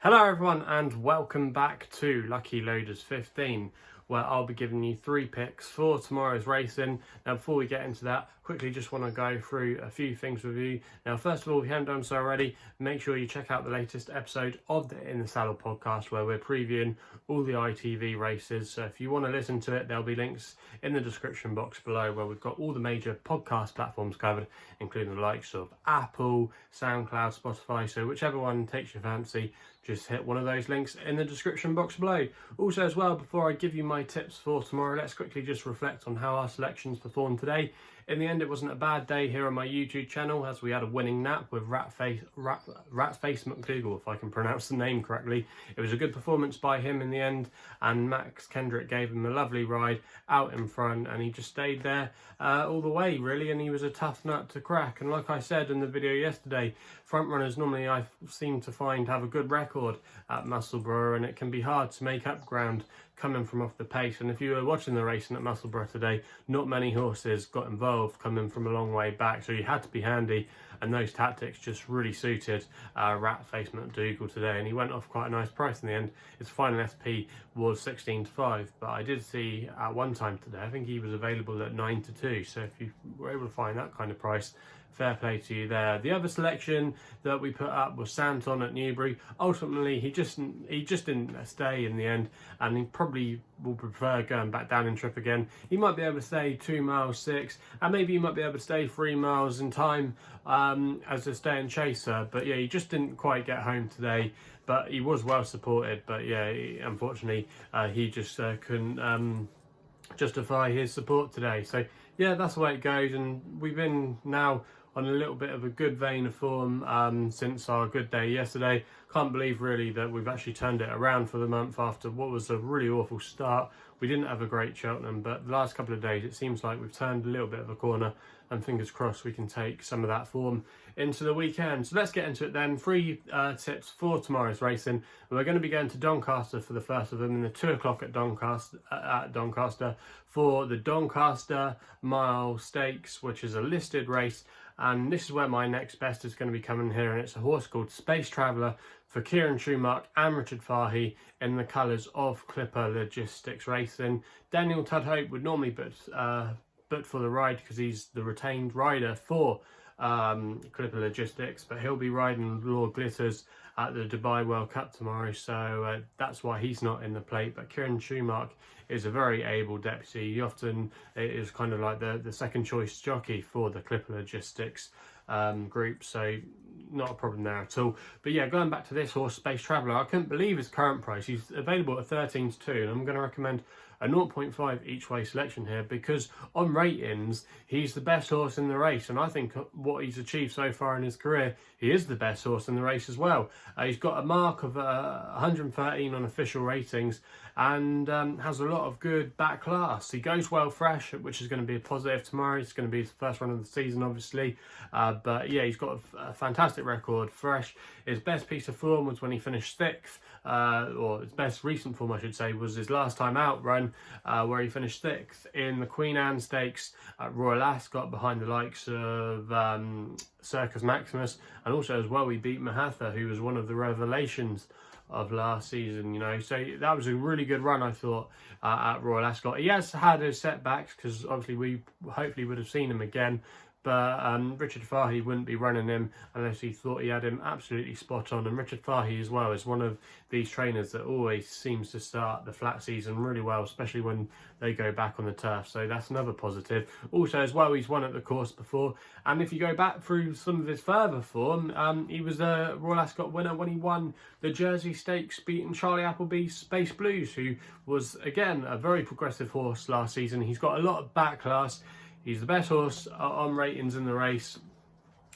Hello everyone and welcome back to Lucky Loaders 15, where I'll be giving you 3 picks for tomorrow's racing. Now before we get into that, quickly just want to go through a few things with you. Now first of all, if you haven't done so already, make sure you check out the latest episode of the In the Saddle podcast where we're previewing all the ITV races. So if you want to listen to it, there'll be links in the description box below where we've got all the major podcast platforms covered, including the likes of Apple, Soundcloud, Spotify. So whichever one takes your fancy, just hit one of those links in the description box below. Also as well, before I give you my tips for tomorrow, let's quickly just reflect on how our selections performed today. In the end, it wasn't a bad day here on my YouTube channel as we had a winning nap with Ratface McDougall, if I can pronounce the name correctly. It was a good performance by him in the end, and Max Kendrick gave him a lovely ride out in front, and he just stayed there all the way really, and he was a tough nut to crack. And like I said in the video yesterday, front runners normally I seem to find have a good record at Musselburgh, and it can be hard to make up ground coming from off the pace. And if you were watching the racing at Musselburgh today, not many horses got involved coming from a long way back, so you had to be handy, and those tactics just really suited Ratface McDougall today, and he went off quite a nice price in the end. His final SP was 16-5, but I did see at one time today, I think he was available at 9-2, so if you were able to find that kind of price, fair play to you there. The other selection that we put up was Santon at Newbury. Ultimately, he just didn't stay in the end, and he probably will prefer going back down in trip again. He might be able to stay 2 miles 6, and maybe he might be able to stay 3 miles in time as a stay and chaser. But yeah, he just didn't quite get home today. But he was well supported. But yeah, unfortunately, he just couldn't justify his support today. So yeah, that's the way it goes, and we've been now on a little bit of a good vein of form since our good day yesterday. Can't believe really that we've actually turned it around for the month after what was a really awful start. We didn't have a great Cheltenham, but the last couple of days it seems like we've turned a little bit of a corner, and fingers crossed we can take some of that form into the weekend. So let's get into it then. 3 tips for tomorrow's racing. We're going to be going to Doncaster for the first of them in the 2 o'clock at Doncaster for the Doncaster Mile Stakes, which is a listed race. And this is where my next best is going to be coming here, and it's a horse called Space Traveller for Kieran Schumacher and Richard Fahey in the colours of Clipper Logistics Racing. Daniel Tudhope would normally but for the ride because he's the retained rider for Clipper Logistics, but he'll be riding Lord Glitters at the Dubai World Cup tomorrow, so that's why he's not in the plate. But Kieran Schumacher is a very able deputy. He often is kind of like the second choice jockey for the Clipper Logistics group, so not a problem there at all. But yeah, going back to this horse, Space Traveller, I couldn't believe his current price. He's available at 13-2, and I'm going to recommend a 0.5 each way selection here because on ratings he's the best horse in the race, and I think what he's achieved so far in his career, he is the best horse in the race as well. He's got a mark of 113 on official ratings, and has a lot of good back class. He goes well fresh, which is going to be a positive tomorrow. It's going to be his first run of the season obviously, but yeah, he's got a fantastic record fresh. His best piece of form was when he finished 6th, or his best recent form I should say was his last time out run, where he finished 6th in the Queen Anne Stakes at Royal Ascot behind the likes of Circus Maximus, and also as well he beat Mahatha, who was one of the revelations of last season, you know. So that was a really good run, I thought, at Royal Ascot. He has had his setbacks because obviously we hopefully would have seen him again, but Richard Fahey wouldn't be running him unless he thought he had him absolutely spot on. And Richard Fahey as well is one of these trainers that always seems to start the flat season really well, especially when they go back on the turf, so that's another positive. Also as well, he's won at the course before, and if you go back through some of his further form, he was a Royal Ascot winner when he won the Jersey Stakes, beating Charlie Appleby's Space Blues, who was again a very progressive horse last season. He's got a lot of back class. He's the best horse on ratings in the race.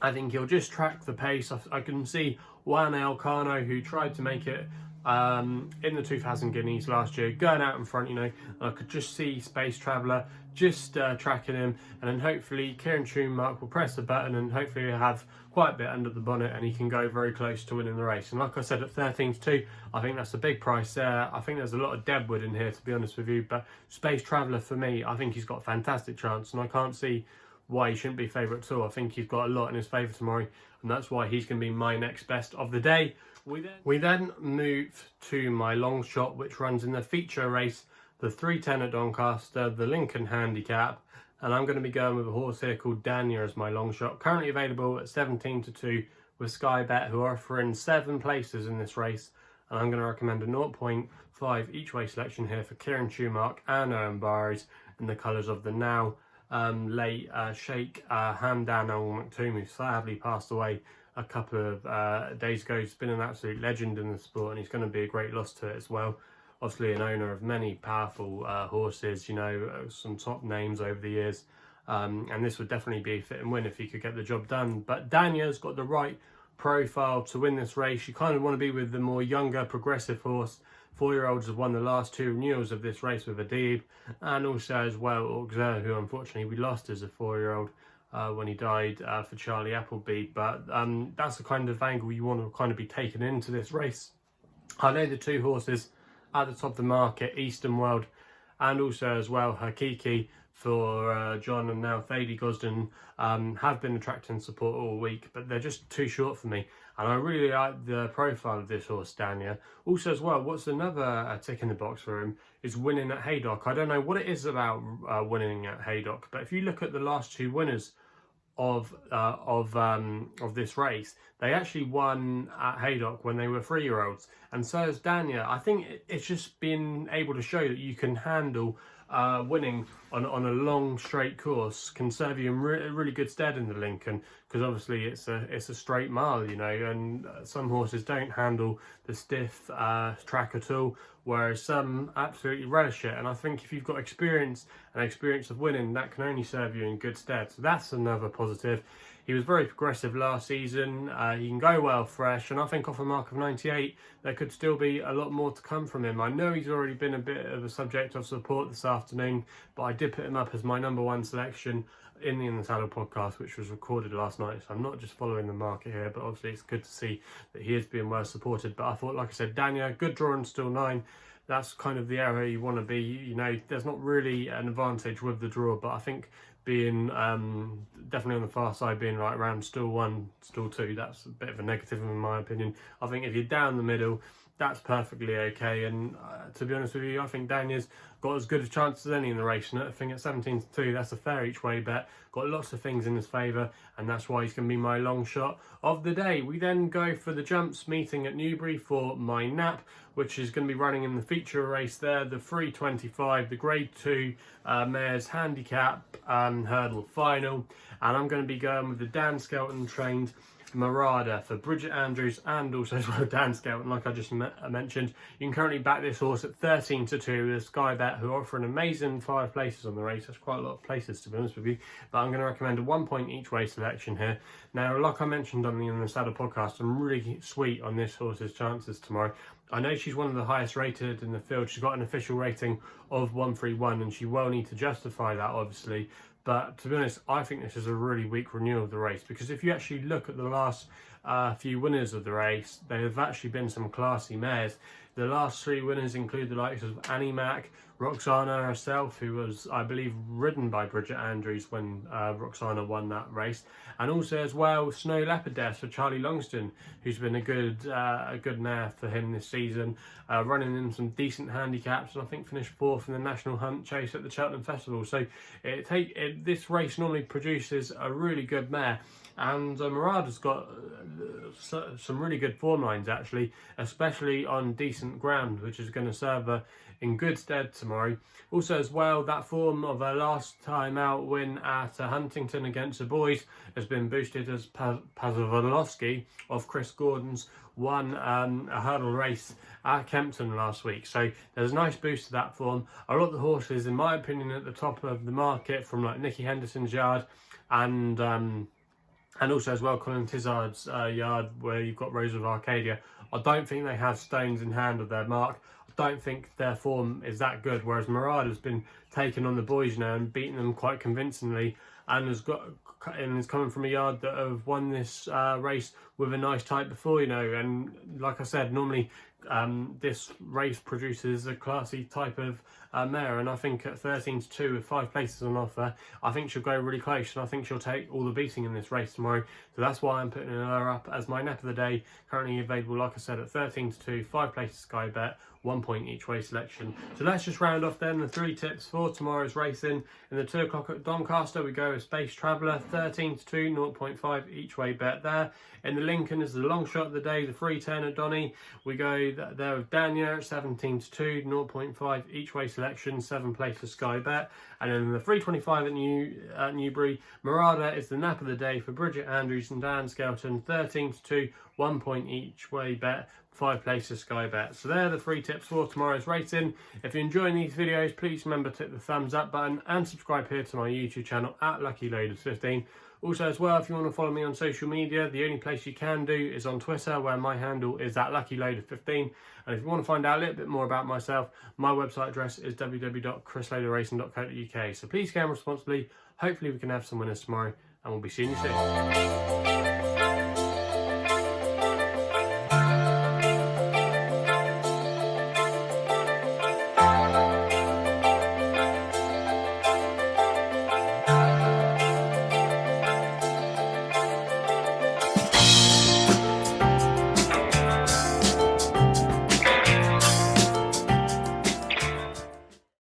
I think he'll just track the pace. I can see Juan Elcano, who tried to make it in the 2000 Guineas last year, going out in front, you know. I could just see Space Traveller just tracking him, and then hopefully Kieran Schumacher will press the button, and hopefully he'll have quite a bit under the bonnet, and he can go very close to winning the race. And like I said, at 13-2, I think that's a big price there. I think there's a lot of deadwood in here, to be honest with you, but Space Traveller for me, I think he's got a fantastic chance, and I can't see why he shouldn't be favourite at all. I think he's got a lot in his favour tomorrow, and that's why he's going to be my next best of the day. We then move to my Longshot, which runs in the feature race, the 310 at Doncaster, the Lincoln Handicap, and I'm going to be going with a horse here called Danyah as my Longshot, currently available at 17-2 with SkyBet, who are offering 7 places in this race, and I'm going to recommend a 0.5 each way selection here for Kieran Schumacher and Owen Barrows in the colours of the now late Sheikh Hamdan Al Maktoum, who sadly passed away a couple of days ago. He's been an absolute legend in the sport, and he's going to be a great loss to it as well. Obviously an owner of many powerful horses, you know, some top names over the years, and this would definitely be a fit and win if he could get the job done. But Danyah's got the right profile to win this race. You kind of want to be with the more younger, progressive horse. 4-year-olds have won the last 2 renewals of this race with Adib, and also as well Auxerre, who unfortunately we lost as a 4-year-old when he died for Charlie Appleby. But that's the kind of angle you want to kind of be taken into this race. I know the 2 horses at the top of the market, Eastern World and also as well Hakiki for John and now Thady Gosden, have been attracting support all week, but they're just too short for me. And I really like the profile of this horse, Danyah. Also as well, what's another tick in the box for him is winning at Haydock. I don't know what it is about winning at Haydock, but if you look at the last 2 winners of this race, they actually won at Haydock when they were 3-year-olds, and so has Danyah. I think it's just been able to show that you can handle winning on a long straight course, can serve you in really good stead in the Lincoln, because obviously it's a straight mile, you know, and some horses don't handle the stiff track at all, whereas some absolutely relish it. And I think if you've got experience of winning, that can only serve you in good stead. So that's another positive. He was very progressive last season. He can go well fresh, and I think off a mark of 98, there could still be a lot more to come from him. I know he's already been a bit of a subject of support this afternoon, but I did put him up as my #1 selection in the Saddle podcast, which was recorded last night. So I'm not just following the market here, but obviously it's good to see that he is being well supported. But I thought, like I said, Danyah, good draw and still 9. That's kind of the area you want to be. You know, there's not really an advantage with the draw, but I think being definitely on the far side, being right around still 1, still 2, that's a bit of a negative in my opinion. I think if you're down the middle, that's perfectly okay. And to be honest with you, I think Danyah's got as good a chance as any in the race. And I think at 17-2, that's a fair each way bet. Got lots of things in his favour, and that's why he's going to be my long shot of the day. We then go for the jumps meeting at Newbury for my NAP, which is going to be running in the feature race there, the 325, the Grade 2 Mares Handicap Hurdle Final. And I'm going to be going with the Dan Skelton trained Marada for Bridget Andrews and also as well Dan Skelton, like I just mentioned. You can currently back this horse at 13-2 with SkyBet, who offer an amazing 5 places on the race. That's quite a lot of places, to be honest with you, but I'm going to recommend a 1 point each way selection here. Now, like I mentioned on the Saddle podcast, I'm really sweet on this horse's chances tomorrow. I know she's one of the highest rated in the field. She's got an official rating of 131, and she will need to justify that, obviously. But to be honest, I think this is a really weak renewal of the race, because if you actually look at the last few winners of the race, there have actually been some classy mares. The last 3 winners include the likes of Annie Mac, Roxana herself, who was, I believe, ridden by Bridget Andrews when Roxana won that race, and also as well Snow Leopardess for Charlie Longston, who's been a good mare for him this season, running in some decent handicaps, and I think finished 4th in the National Hunt Chase at the Cheltenham Festival. So this race normally produces a really good mare. And Marada's got some really good form lines, actually, especially on decent ground, which is going to serve her in good stead tomorrow. Also as well, that form of her last time out win at Huntington against the boys has been boosted, as Pazovaloski of Chris Gordon's won a hurdle race at Kempton last week. So there's a nice boost to that form. A lot of the horses, in my opinion, at the top of the market, from like Nicky Henderson's yard and also as well Colin Tizard's yard, where you've got Rose of Arcadia, I don't think they have stones in hand of their mark. I don't think their form is that good, whereas Marada's been taken on the boys now and beaten them quite convincingly, and is coming from a yard that have won this race with a nice type before, you know. And like I said, normally this race produces a classy type of mare, and I think at 13-2 with 5 places on offer, I think she'll go really close, and I think she'll take all the beating in this race tomorrow. So that's why I'm putting her up as my nap of the day, currently available, like I said, at 13-2, 5 places SkyBet, 1 point each way selection. So let's just round off then the 3 tips for tomorrow's racing. In the 2 o'clock at Doncaster, we go with Space Traveller, 13-2, 0.5 each way bet there. In the Lincoln is the long shot of the day, the 3-10 at Danyah. We go there with Danyah at 17-2, 0.5 each way selection, 7 places SkyBet. And then the 325 at Newbury, Marada is the nap of the day for Bridget Andrews and Dan Skelton, 13-2, 1 point each way bet, 5 places SkyBet. So they're the 3 tips for tomorrow's racing. If you're enjoying these videos, please remember to hit the thumbs up button and subscribe here to my YouTube channel at LuckyLoaders15. Also as well, if you want to follow me on social media, the only place you can do is on Twitter, where my handle is at LuckyLoader15. And if you want to find out a little bit more about myself, my website address is www.chrisloaderracing.co.uk. So please game responsibly. Hopefully we can have some winners tomorrow, and we'll be seeing you soon.